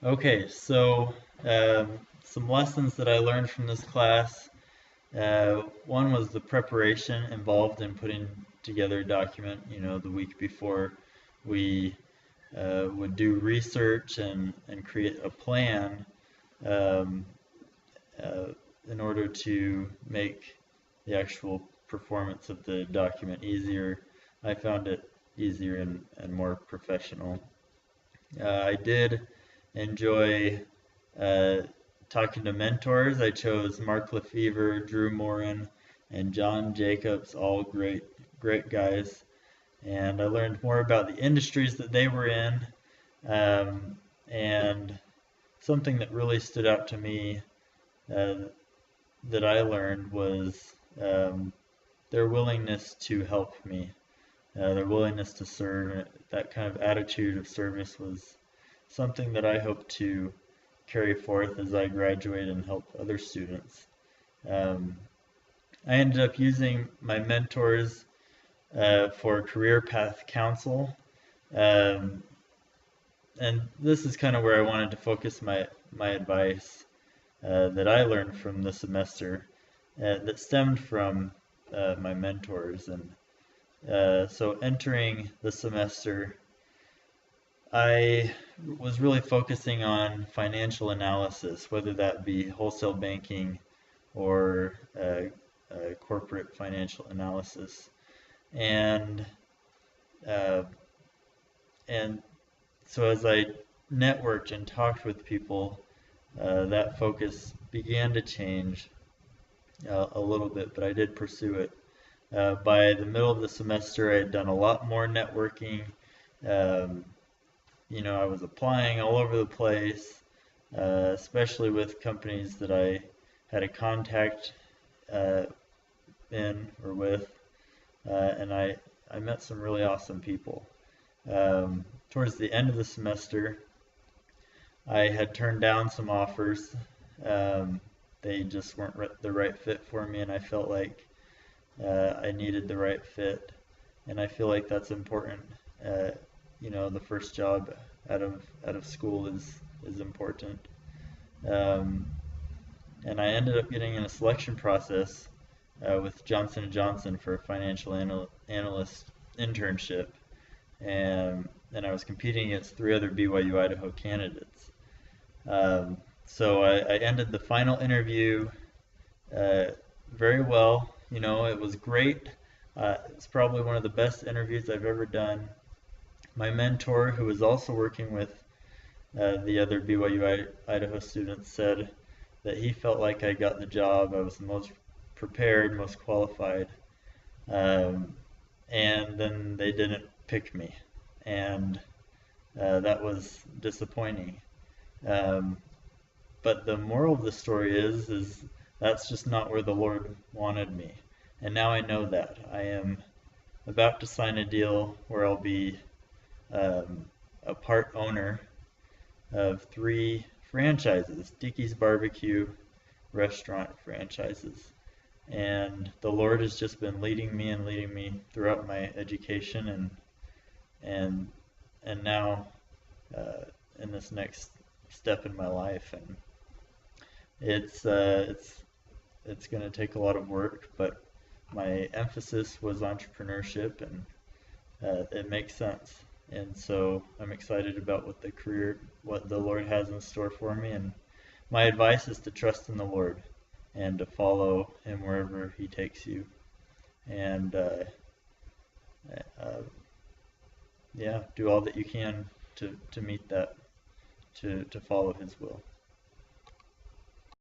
Okay, so some lessons that I learned from this class. One was the preparation involved in putting together a document, the week before we would do research and create a plan um, uh, in order to make the actual performance of the document easier. I found it easier and more professional. I did enjoy uh, talking to mentors. I chose Mark Lefevre, Drew Morin, and John Jacobs, all great guys. And I learned more about the industries that they were in. Um, and something that really stood out to me uh, that I learned was their willingness to help me, their willingness to serve. That kind of attitude of service was something that I hope to carry forth as I graduate and help other students. Um, I ended up using my mentors for career path counsel, um, and this is kind of where I wanted to focus my advice that I learned from the semester that stemmed from my mentors. And so entering the semester, I was really focusing on financial analysis, whether that be wholesale banking or corporate financial analysis. And uh, and so as I networked and talked with people, that focus began to change a little bit, but I did pursue it. By the middle of the semester, I had done a lot more networking. Um, I was applying all over the place, especially with companies that I had a contact uh, in or with, and I met some really awesome people. Towards the end of the semester, I had turned down some offers. Um, they just weren't the right fit for me, and I felt like I needed the right fit, and I feel like that's important. Uh, the first job out of school is important. Um, and I ended up getting in a selection process with Johnson and Johnson for a financial analyst internship, and I was competing against three other BYU Idaho candidates. So I ended the final interview uh, very well. It was great. It's probably one of the best interviews I've ever done. My mentor, who was also working with the other BYU Idaho students, said that he felt like I got the job. I was the most prepared, most qualified. Um, and then they didn't pick me. And that was disappointing. Um, but the moral of the story is that's just not where the Lord wanted me. And now I know that. I am about to sign a deal where I'll be um, a part owner of three franchises, Dickey's Barbecue restaurant franchises. And the Lord has just been leading me throughout my education and and now uh, in this next step in my life. And it's uh, it's it's going to take a lot of work, but my emphasis was entrepreneurship, and it makes sense. And so I'm excited about what the Lord has in store for me. And my advice is to trust in the Lord and to follow Him wherever He takes you. And uh, yeah, do all that you can to meet that, to follow His will.